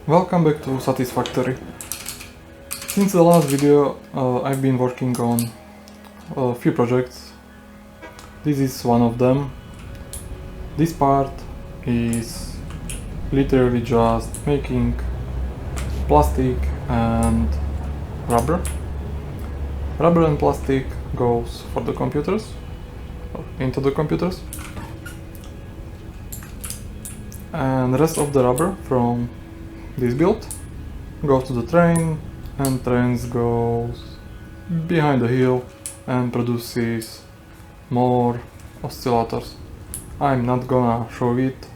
Welcome back to Satisfactory. Since the last video I've been working on a few projects. This is one of them. This part is literally just making plastic and rubber. Rubber and plastic goes for the computers, or into the computers. And the rest of the rubber from this build goes to the train, and trains goes behind the hill and produces more oscillators. I'm not gonna show it,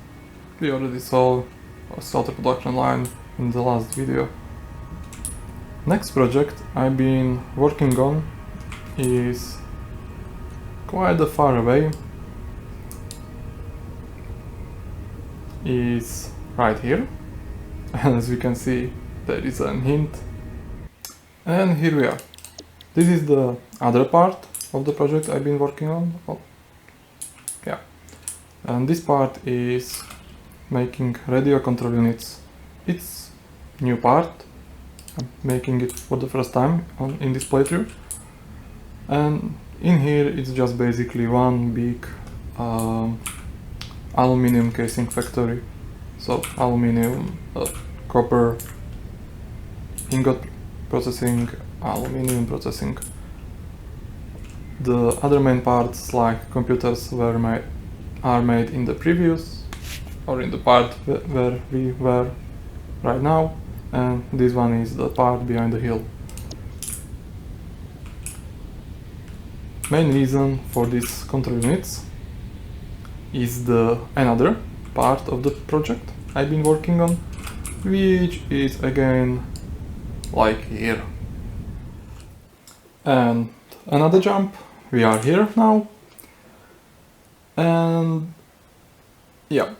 we already saw oscillator production line in the last video. Next project I've been working on is quite far away. Is right here, and as you can see there is a hint, and here we are. This is the other part of the project I've been working on. And this part is making radio control units. It's new part, I'm making it for the first time in this playthrough, and in here it's just basically one big aluminum casing factory. So aluminum, copper, ingot processing, aluminum processing. The other main parts like computers are made in the previous, or in the part where we were right now, and this one is the part behind the hill. Main reason for these control units is the another part of the project I've been working on, which is again like here. And another jump, we are here now, and yeah,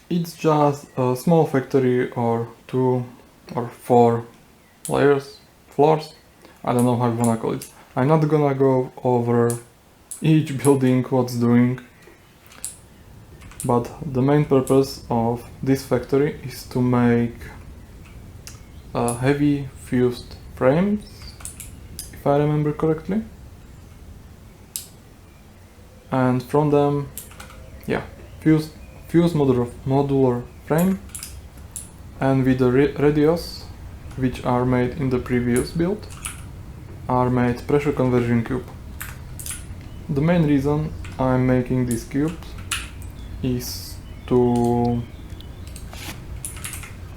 it's just a small factory or 2 or 4 floors, I don't know how you wanna call it. I'm not gonna go over each building what's doing, but the main purpose of this factory is to make heavy fused frames, if I remember correctly. And from them, yeah, fused modular frame, and with the radios, which are made in the previous build, are made pressure conversion cube. The main reason I'm making these cubes is to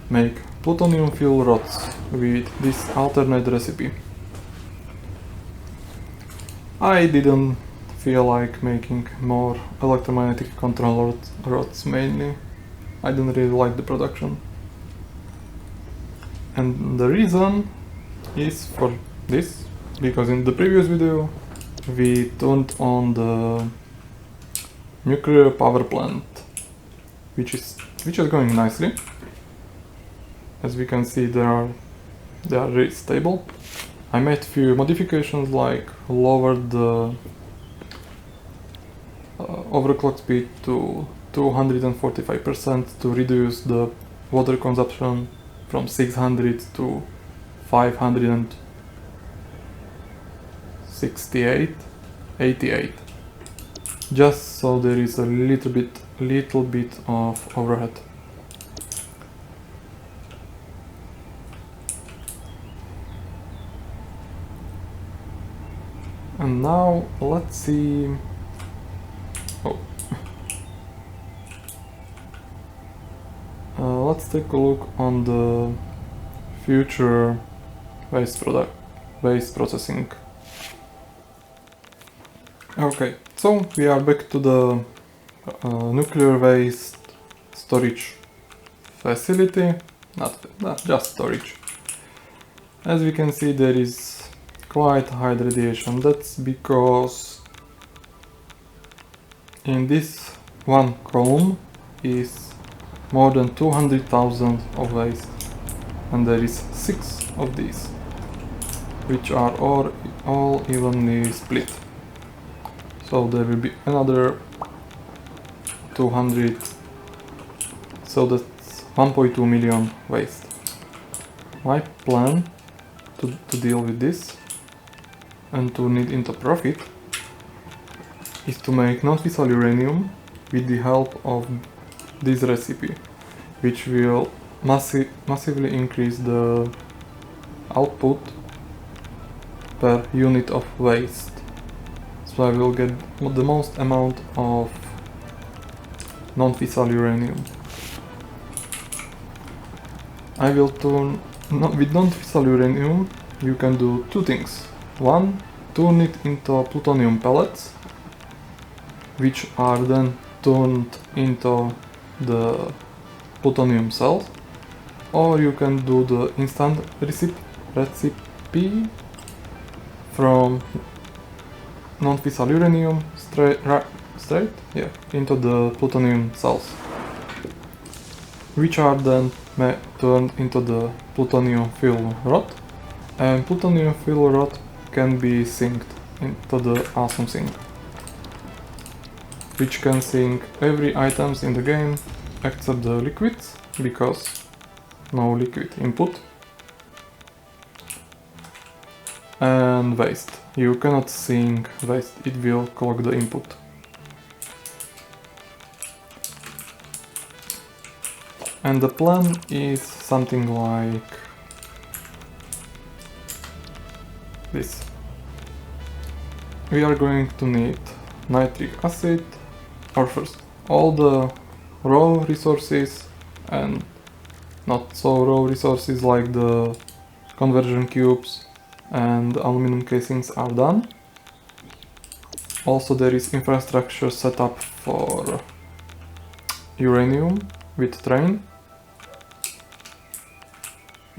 make plutonium fuel rods with this alternate recipe. I didn't feel like making more electromagnetic control rods mainly. I didn't really like the production. And the reason is for this, because in the previous video we turned on the nuclear power plant, which is going nicely. As we can see, they are really stable. I made few modifications, like lowered the overclock speed to 245% to reduce the water consumption from 600 to 588, just so there is a little bit of overhead. And now let's see. Let's take a look on the future waste processing. Okay, so we are back to the nuclear waste storage facility, not just storage. As we can see, there is quite high radiation. That's because in this one column is more than 200,000 of waste, and there is 6 of these, which are all evenly split. So there will be another 200, so that's 1.2 million waste. My plan to deal with this and turn it into profit is to make non-fissile uranium with the help of this recipe, which will massively increase the output per unit of waste. So I will get the most amount of non-fissile uranium. I will turn, with non-fissile uranium you can do two things. One, turn it into plutonium pellets, which are then turned into the plutonium cells, or you can do the instant recipe from non-fissile uranium straight into the plutonium cells, which are then turned into the plutonium fuel rod, and plutonium fuel rod can be synced into the awesome sink, which can sync every items in the game except the liquids, because no liquid input, and waste. You cannot sync waste, it will clog the input. And the plan is something like this. We are going to need nitric acid, or first all the raw resources and not so raw resources like the conversion cubes and aluminum casings are done. Also there is infrastructure set up for uranium with train,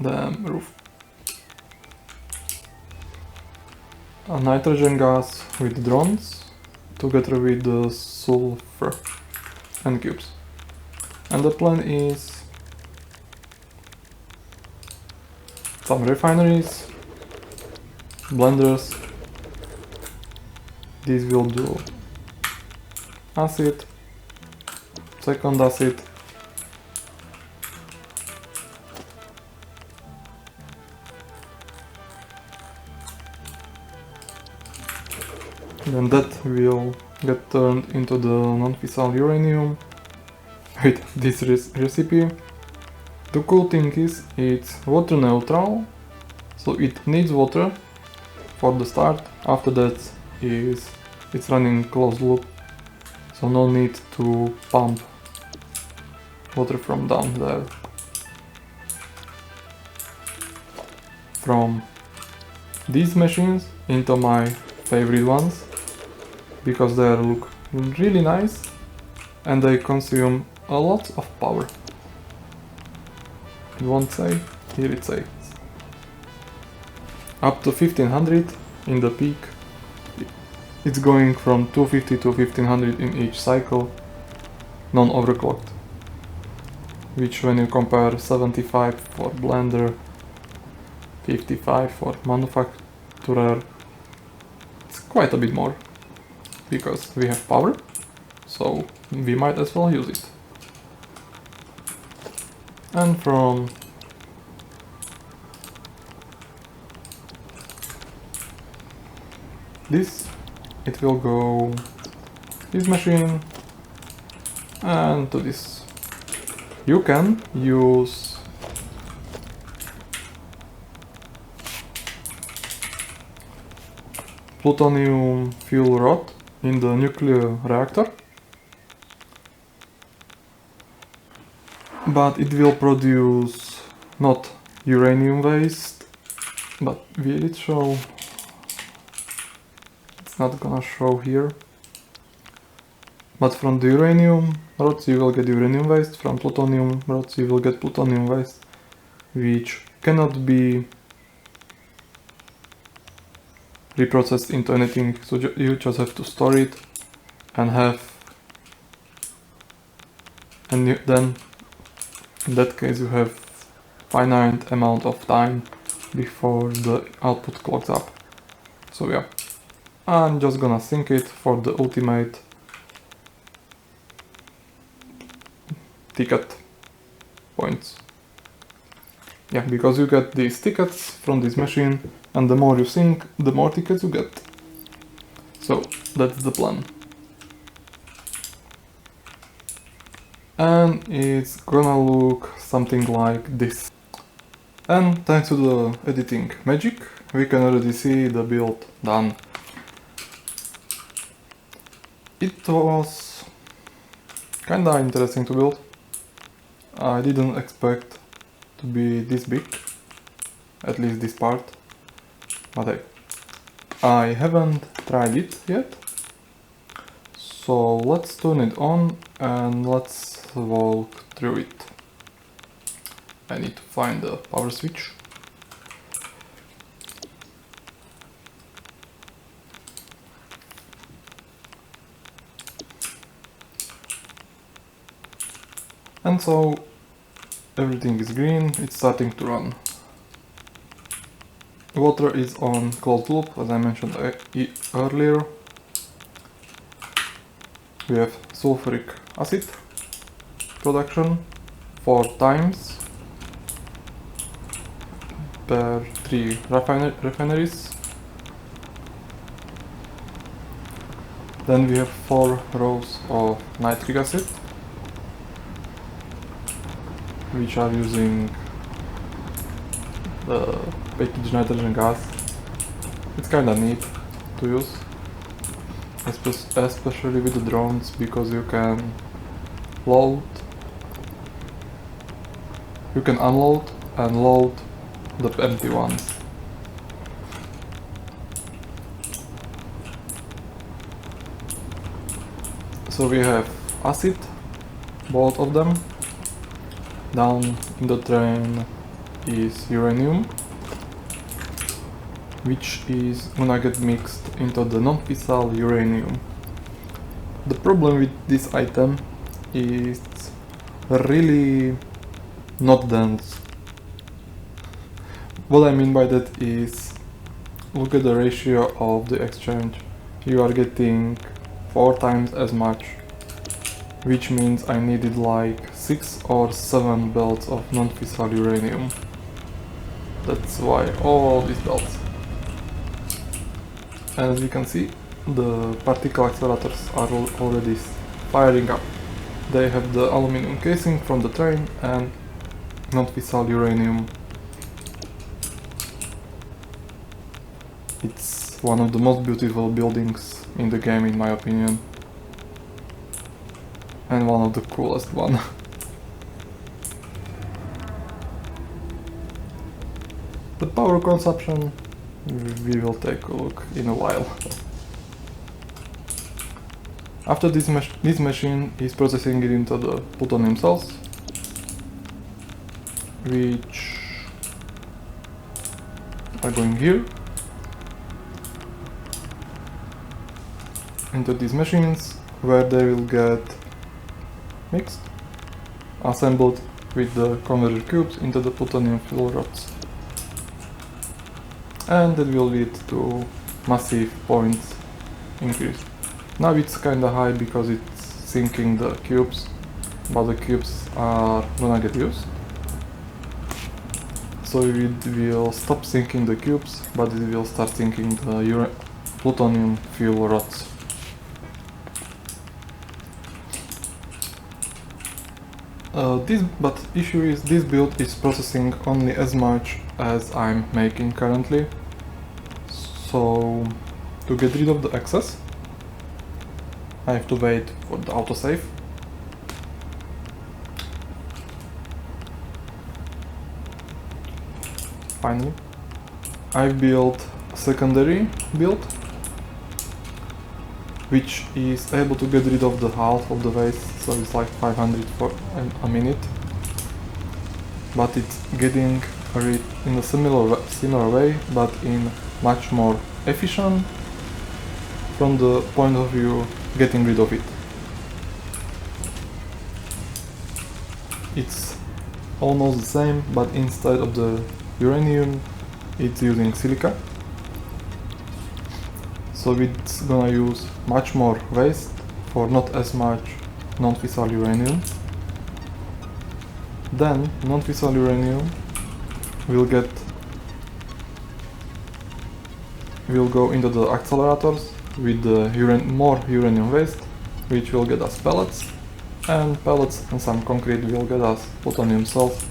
the roof, a nitrogen gas with drones together with the sulfur and cubes. And the plan is some refineries, blenders. These will do acid, second acid, then that will get turned into the non-fissile uranium with this recipe. The cool thing is it's water neutral, so it needs water for the start. After that it's running closed loop, so no need to pump water from down there. From these machines into my favorite ones, because they look really nice and they consume a lot of power. It won't say, here it says up to 1500 in the peak. It's going from 250 to 1500 in each cycle, non-overclocked, which when you compare 75 for blender, 55 for manufacturer, it's quite a bit more, because we have power, so we might as well use it. And from this it will go this machine and to this. You can use plutonium fuel rod in the nuclear reactor, but it will produce not uranium waste, but will it show? It's not gonna show here. But from the uranium rods you will get uranium waste, from plutonium rods you will get plutonium waste, which cannot be reprocessed into anything, so you just have to store it and then in that case you have finite amount of time before the output clogs up. So yeah, I'm just gonna sync it for the ultimate ticket. points. Yeah, because you get these tickets from this machine, and the more you sink, the more tickets you get. So that's the plan. And it's gonna look something like this. And thanks to the editing magic, we can already see the build done. It was kinda interesting to build. I didn't expect to be this big, at least this part, but hey, I haven't tried it yet. So let's turn it on and let's walk through it. I need to find the power switch. And so everything is green, it's starting to run. Water is on closed loop, as I mentioned earlier. We have sulfuric acid production 4 times per 3 refineries. Then we have 4 rows of nitric acid, which are using the packaged nitrogen gas. It's kinda neat to use, especially with the drones, because you can unload and load the empty ones. So we have acid, both of them. Down in the train is uranium, which is gonna get mixed into the non-fissile uranium. The problem with this item is really not dense. What I mean by that is, look at the ratio of the exchange. You are getting 4 times as much, which means I needed like 6 or 7 belts of non-fissile uranium. That's why all these belts. And as you can see, the particle accelerators are already firing up. They have the aluminum casing from the train and non-fissile uranium. It's one of the most beautiful buildings in the game, in my opinion. And one of the coolest one. The power consumption, we will take a look in a while. After this machine is processing it into the plutonium cells, which are going here, into these machines, where they will get mixed, assembled with the converter cubes into the plutonium fuel rods. And that will lead to massive points increase. Now it's kinda high because it's sinking the cubes, but the cubes are gonna get used. So it will stop sinking the cubes, but it will start sinking the plutonium fuel rods. But issue is, this build is processing only as much as I'm making currently. So to get rid of the excess, I have to wait for the autosave. Finally, I built a secondary build, which is able to get rid of the half of the waste, so it's like 500 for a minute. But it's getting rid in a similar way, but in much more efficient from the point of view getting rid of it. It's almost the same, but instead of the uranium, it's using silica. So it's gonna use much more waste for not as much non-fissile uranium. Then non-fissile uranium will go into the accelerators with the more uranium waste, which will get us pellets, and pellets and some concrete will get us plutonium cells,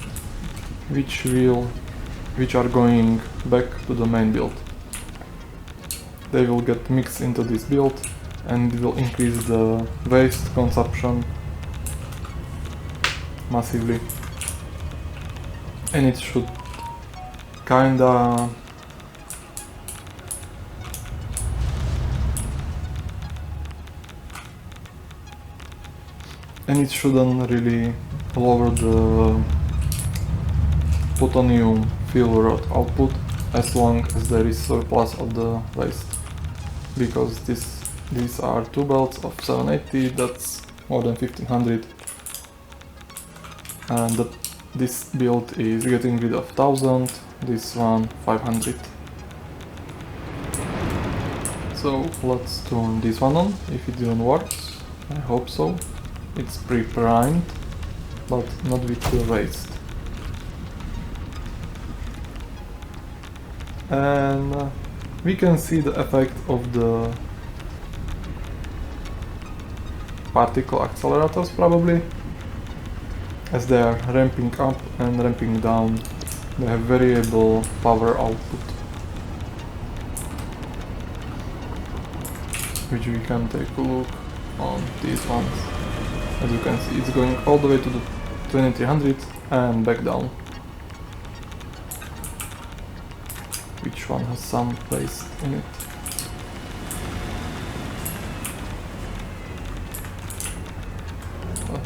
which are going back to the main build. They will get mixed into this build and it will increase the waste consumption massively, and it should kinda shouldn't really lower the plutonium fuel rod output as long as there is surplus of the waste, because these are two belts of 780, that's more than 1500, and this build is getting rid of 1000, this one 500. So let's turn this one on, if it even works, I hope so. It's pre-primed, but not with the waste. And we can see the effect of the particle accelerators probably, as they are ramping up and ramping down. They have variable power output, which we can take a look on these ones. As you can see, it's going all the way to the 2300 and back down. Which one has some waste in it?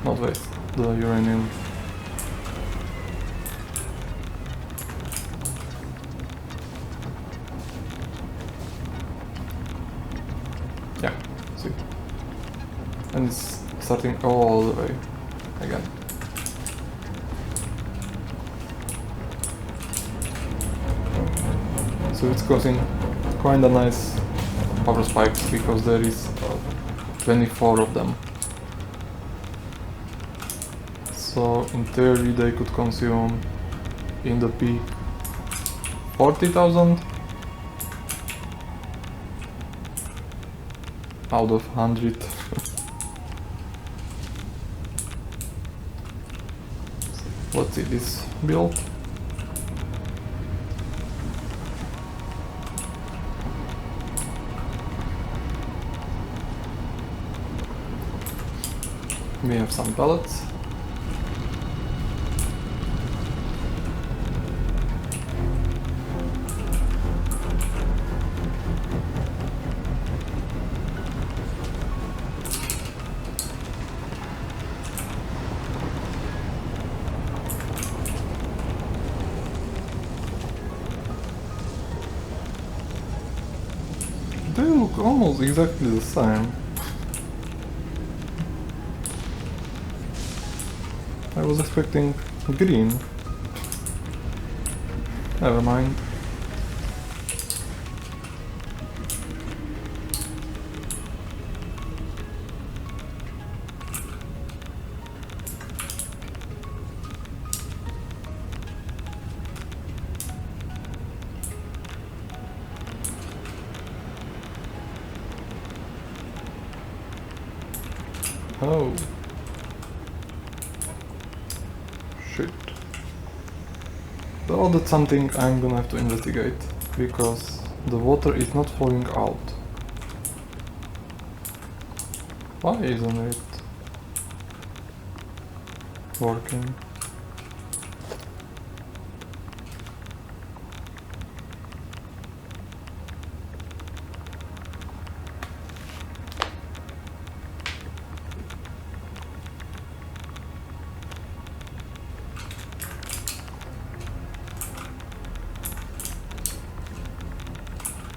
Not waste, the uranium. Yeah, see. And it's starting all the way again. So it's causing quite a nice power spikes, because there is 24 of them. So in theory they could consume in the peak 40,000 out of 100. Let's see this build. We have some pellets. They look almost exactly the same. I was expecting green. Never mind. Oh. Shit. Well, that's something I'm gonna have to investigate, because the water is not flowing out. Why isn't it working?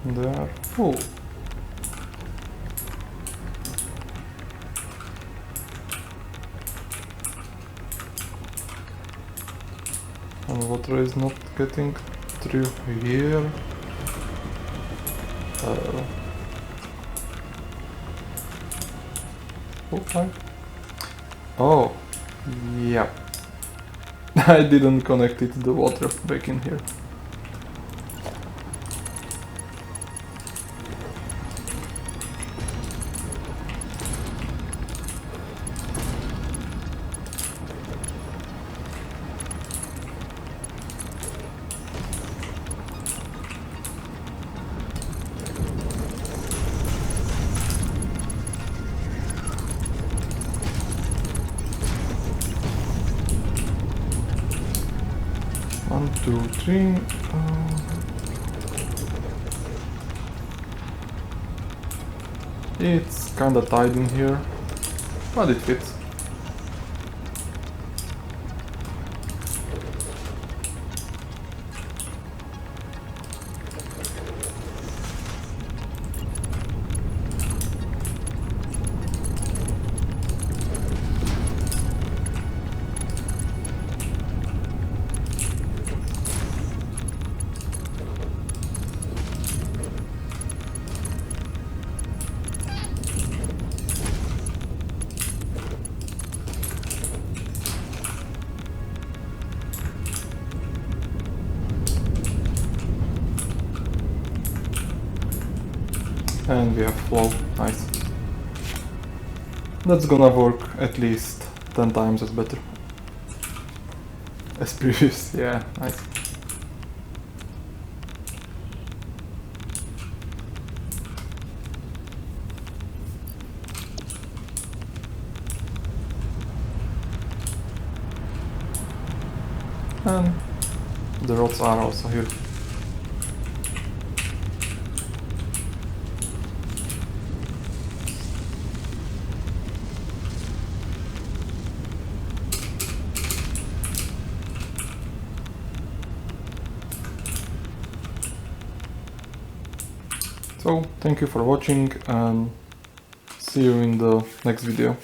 They are full. And water is not getting through here. Okay. Oh, yep. I didn't connect it to the water back in here. One, two, three. It's kinda tight in here, but it fits. And we have flow, nice. That's gonna work at least 10 times as better as previous, yeah, nice. And the rods are also here. So, thank you for watching and see you in the next video.